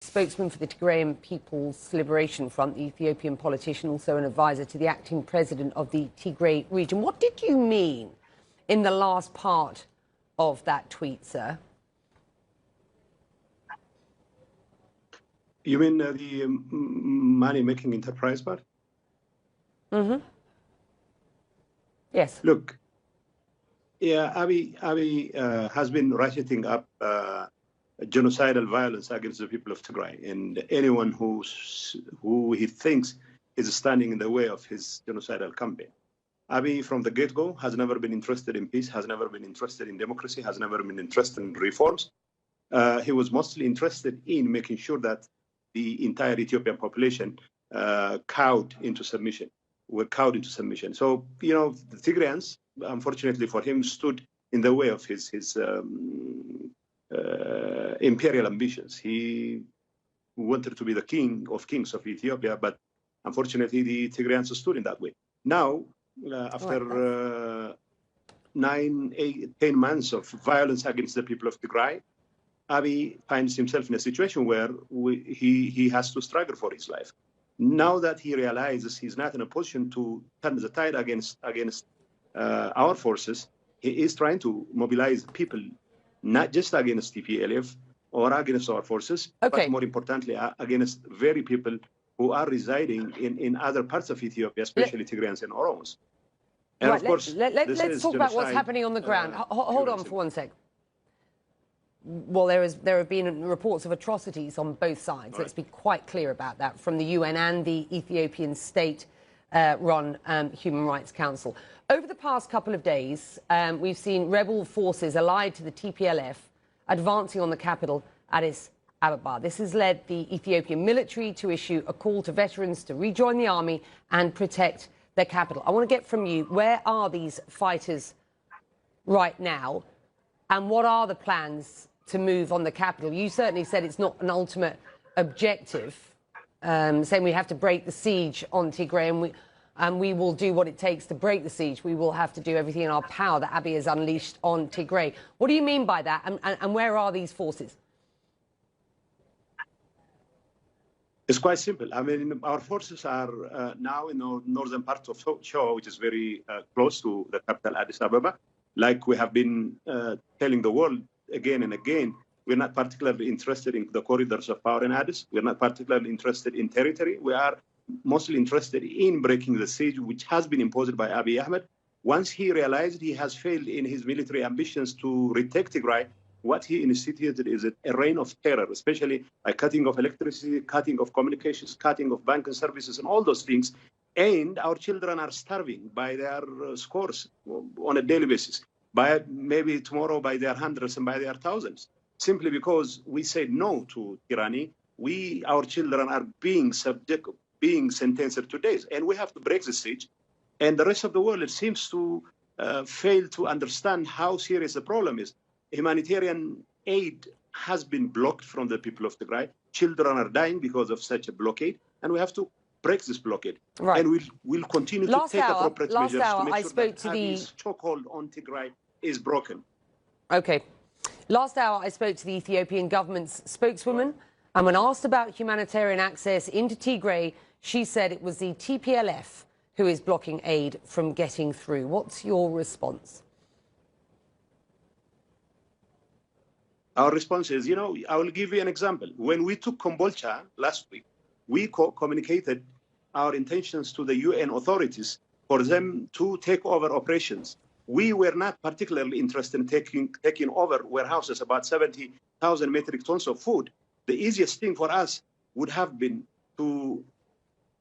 Spokesman for the Tigrayan People's Liberation Front, the Ethiopian politician, also an advisor to the acting president of the Tigray region. What did you mean in the last part of that tweet, sir? You mean the money-making enterprise part? Mm-hmm. Yes. Look, yeah, Abiy has been ratcheting up genocidal violence against the people of Tigray, and anyone who he thinks is standing in the way of his genocidal campaign. Abiy, from the get-go, has never been interested in peace, has never been interested in democracy, has never been interested in reforms. He was mostly interested in making sure that the entire Ethiopian population were cowed into submission. So, you know, the Tigrayans, unfortunately for him, stood in the way of his imperial ambitions. He wanted to be the king of kings of Ethiopia, but unfortunately the Tigrayans stood in that way. Now, after 9, 8, 10 months of violence against the people of Tigray, Abiy finds himself in a situation where he has to struggle for his life. Now that he realizes he's not in a position to turn the tide against our forces, he is trying to mobilize people, not just against TPLF or against our forces, but more importantly, against very people who are residing in other parts of Ethiopia, especially Tigrayans and Oromos. And of course, let's talk about what's happening on the ground. Hold on for 1 sec. Well, there have been reports of atrocities on both sides. Let's be quite clear about that, from the UN and the Ethiopian state-run Human Rights Council. Over the past couple of days, we've seen rebel forces allied to the TPLF advancing on the capital, Addis Ababa. This has led the Ethiopian military to issue a call to veterans to rejoin the army and protect their capital. I want to get from you, where are these fighters right now, and what are the plans to move on the capital? You certainly said it's not an ultimate objective, saying we have to break the siege on Tigray, and we will do what it takes to break the siege. We will have to do everything in our power that Abiy has unleashed on Tigray. What do you mean by that, and where are these forces? It's quite simple. I mean, our forces are now in the northern part of Shoa, which is very close to the capital, Addis Ababa. Like we have been telling the world again and again, we're not particularly interested in the corridors of power in Addis. We're not particularly interested in territory. We are mostly interested in breaking the siege, which has been imposed by Abiy Ahmed. Once he realized he has failed in his military ambitions to retake Tigray, what he instituted is a reign of terror, especially by cutting off electricity, cutting off communications, cutting off banking services, and all those things. And our children are starving by their scores on a daily basis, by maybe tomorrow by their hundreds and by their thousands, simply because we said no to tyranny. Our children are being sentenced to death, and we have to break the siege. And the rest of the world, it seems to fail to understand how serious the problem is. Humanitarian aid has been blocked from the people of Tigray. Children are dying because of such a blockade, and we have to break this blockade. Right. And we'll continue to take appropriate measures to make sure that Abiy's chokehold on Tigray is broken. Okay. Last hour, I spoke to the Ethiopian government's spokeswoman, and when asked about humanitarian access into Tigray, she said it was the TPLF who is blocking aid from getting through. What's your response? Our response is, I will give you an example. When we took Kombolcha last week, we communicated our intentions to the UN authorities for them to take over operations. We were not particularly interested in taking over warehouses, about 70,000 metric tons of food. The easiest thing for us would have been to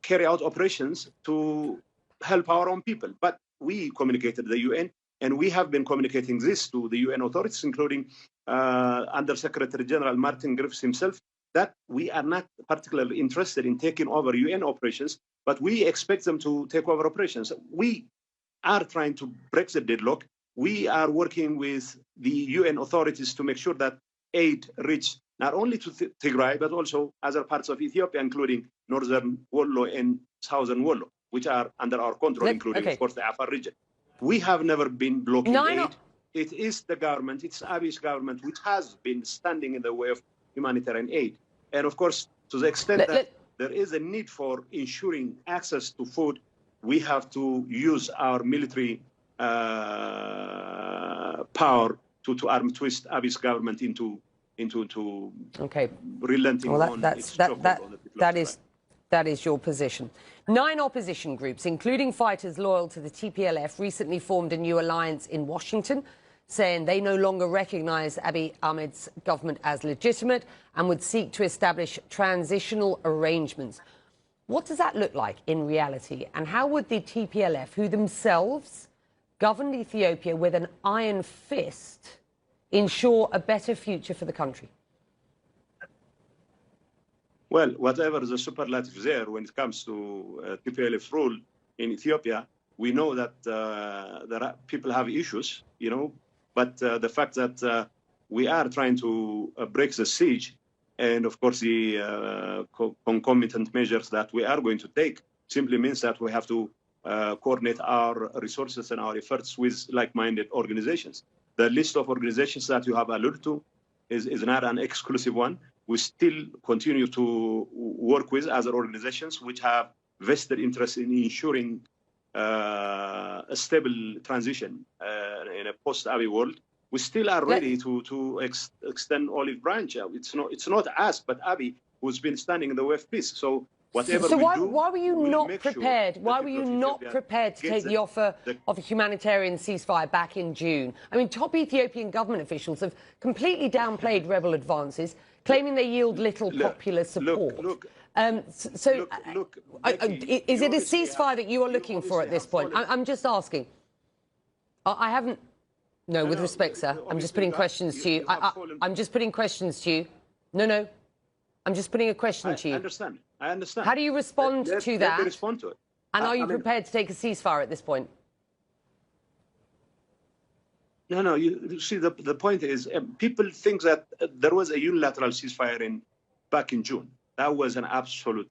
carry out operations to help our own people. But we communicated to the UN, and we have been communicating this to the UN authorities, including Under Secretary General Martin Griffiths himself, that we are not particularly interested in taking over UN operations, but we expect them to take over operations. We are trying to break the deadlock. We are working with the UN authorities to make sure that aid reach not only to Tigray, but also other parts of Ethiopia, including northern Wollo and southern Wollo, which are under our control, including, of course, the Afar region. We have never been blocking aid. It is the government, it's Abiy's government, which has been standing in the way of humanitarian aid. And of course, to the extent that there is a need for ensuring access to food, we have to use our military power to arm twist Abiy's government into relenting on its chokehold on the people of Tigray. That is your position. 9 opposition groups, including fighters loyal to the TPLF, recently formed a new alliance in Washington, saying they no longer recognise Abiy Ahmed's government as legitimate and would seek to establish transitional arrangements. What does that look like in reality? And how would the TPLF, who themselves governed Ethiopia with an iron fist, ensure a better future for the country? Well, whatever the superlative there when it comes to TPLF rule in Ethiopia, we know that people have issues, you know, but the fact that we are trying to break the siege, and of course the concomitant measures that we are going to take simply means that we have to coordinate our resources and our efforts with like-minded organizations. The list of organizations that you have alluded to is not an exclusive one. We still continue to work with other organizations which have vested interest in ensuring a stable transition in a post-Abiy world. We still are ready to extend olive branch. It's not us, but Abiy who's been standing in the way of peace. So whatever we do, why were you not prepared? Why were you not prepared to take the offer of a humanitarian ceasefire back in June? I mean, top Ethiopian government officials have completely downplayed rebel advances, claiming they yield little popular support. Is it a ceasefire that you are looking for at this point? I'm just asking. I haven't. No, with respect, sir. I'm just putting questions to you. I'm just putting questions to you. No. I'm just putting a question to you. I understand. How do you respond to that? Let me respond to it. And are you prepared to take a ceasefire at this point? No. You see, the point is, people think that there was a unilateral ceasefire back in June. That was an absolutely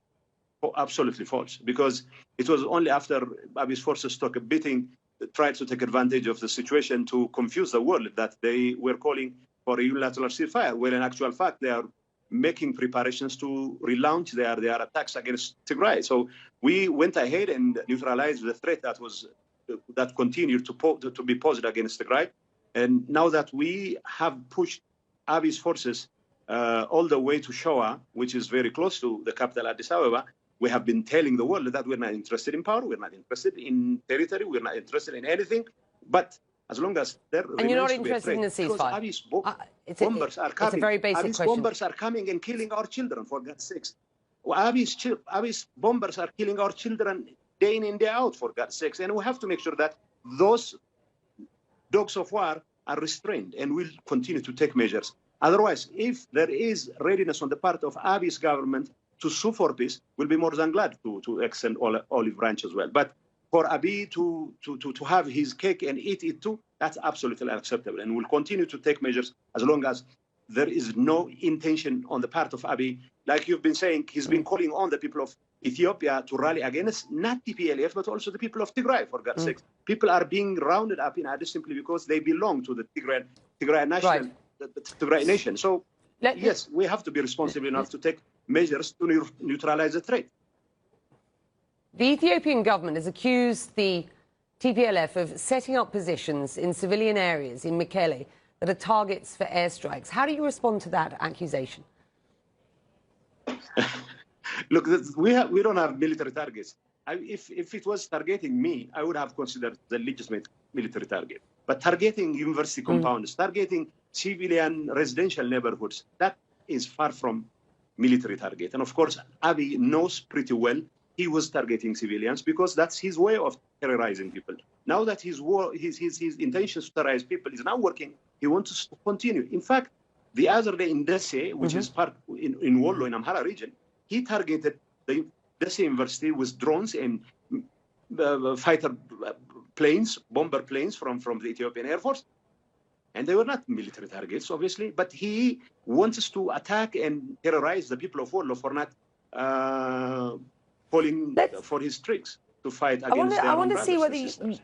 false, because it was only after Abiy's forces took a beating, tried to take advantage of the situation to confuse the world, that they were calling for a unilateral ceasefire, where in actual fact they are making preparations to relaunch their attacks against Tigray. So we went ahead and neutralized the threat that continued to be posed against Tigray. And now that we have pushed Abiy's forces all the way to Shoa, which is very close to the capital Addis Ababa, we have been telling the world that we're not interested in power, we're not interested in territory, we're not interested in anything. But as long as there and you're not interested in the ceasefire. Abiy's bombers are coming. It's a very basic Abiy's question. Bombers are coming and killing our children, for God's sakes. Abiy's bombers are killing our children day in and day out, for God's sakes. And we have to make sure that those dogs of war are restrained, and will continue to take measures. Otherwise, if there is readiness on the part of Abiy's government to sue for peace, we'll be more than glad to extend olive branch as well. But for Abiy to have his cake and eat it too, that's absolutely unacceptable. And we'll continue to take measures as long as there is no intention on the part of Abiy. Like you've been saying, he's been calling on the people of Ethiopia to rally against not TPLF, but also the people of Tigray, for God's sake. People are being rounded up in Addis simply because they belong to the Tigray national, the Tigray nation. So, yes, we have to be responsible enough to take measures to neutralize the threat. The Ethiopian government has accused the TPLF of setting up positions in civilian areas in Mekelle that are targets for airstrikes. How do you respond to that accusation? Look, we don't have military targets. If it was targeting me, I would have considered the legitimate military target. But targeting university compounds, targeting civilian residential neighborhoods, that is far from military target. And of course, Abiy knows pretty well he was targeting civilians because that's his way of terrorizing people. Now that his intentions to terrorize people is not working, he wants to continue. In fact, the other day in Desse, which is part in Wollo, in Amhara region, he targeted the Desse University with drones and fighter planes, bomber planes from the Ethiopian Air Force. And they were not military targets, obviously, but he wants us to attack and terrorize the people of Wollo for not falling for his tricks to fight against their own brothers and sisters.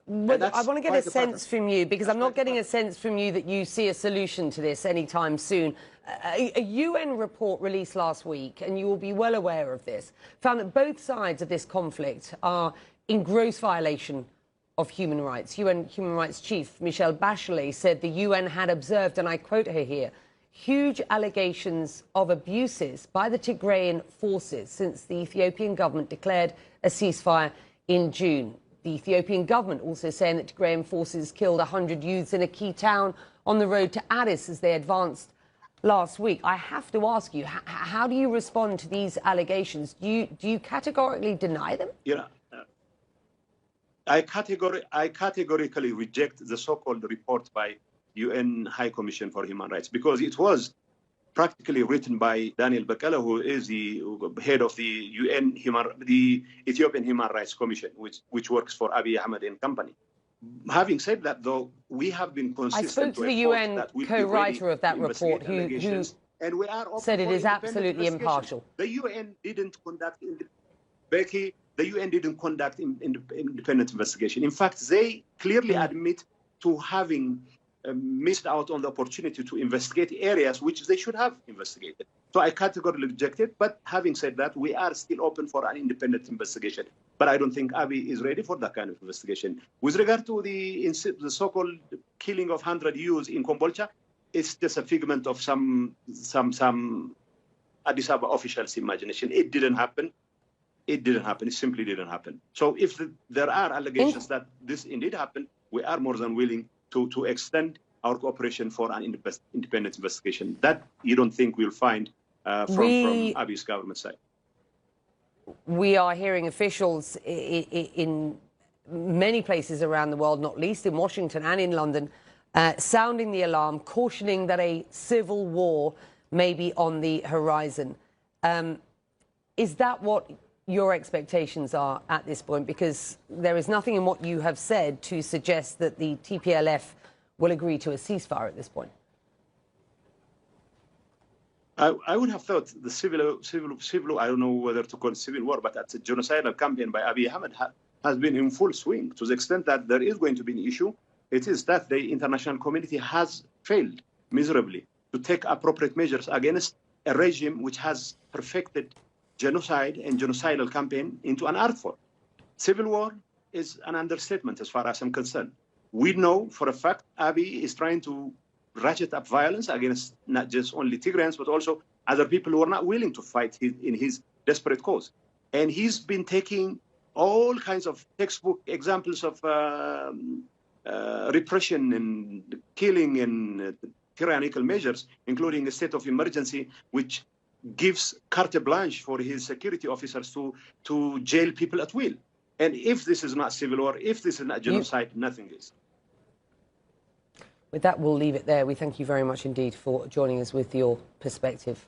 Well, I want to get a sense from you, because I'm not getting a sense from you that you see a solution to this anytime soon. A UN report released last week, and you will be well aware of this, found that both sides of this conflict are in gross violation of human rights. UN Human Rights Chief Michelle Bachelet said the UN had observed, and I quote her here, huge allegations of abuses by the Tigrayan forces since the Ethiopian government declared a ceasefire in June. The Ethiopian government also saying that Tigrayan forces killed 100 youths in a key town on the road to Addis as they advanced last week. I have to ask you, how do you respond to these allegations? Do you categorically deny them? I categorically reject the so-called report by UN High Commission for Human Rights, because it was practically written by Daniel Bekele, who is the head of the the Ethiopian Human Rights Commission, which works for Abiy Ahmed and company. Having said that, though, we have been consistent. I spoke to the UN co-writer of that report, who and we are said it is absolutely impartial. The UN didn't conduct, Becky, the UN didn't conduct independent investigation. In fact, they clearly admit to having missed out on the opportunity to investigate areas which they should have investigated. So I categorically reject it. But having said that, we are still open for an independent investigation. But I don't think Abiy is ready for that kind of investigation. With regard to the so-called killing of 100 youths in Kombolcha, it's just a figment of some Addis Ababa officials' imagination. It didn't happen. It didn't happen. It simply didn't happen. So if there are allegations that this indeed happened, we are more than willing to extend our cooperation for an independent investigation. That you don't think we'll find from Abiy's government side. We are hearing officials in many places around the world, not least in Washington and in London, sounding the alarm, cautioning that a civil war may be on the horizon. Is that what your expectations are at this point? Because there is nothing in what you have said to suggest that the TPLF will agree to a ceasefire at this point. I would have thought the civil, I don't know whether to call it civil war, but that's a genocidal campaign by Abiy Ahmed has been in full swing, to the extent that there is going to be an issue. It is that the international community has failed miserably to take appropriate measures against a regime which has perfected genocide and genocidal campaign into an art form. Civil war is an understatement as far as I'm concerned. We know for a fact Abiy is trying to ratchet up violence against not just only Tigrayans, but also other people who are not willing to fight in his desperate cause. And he's been taking all kinds of textbook examples of repression and killing and tyrannical measures, including a state of emergency, which gives carte blanche for his security officers to jail people at will. And if this is not civil war, if this is not genocide, nothing is. With that, we'll leave it there. We thank you very much indeed for joining us with your perspective.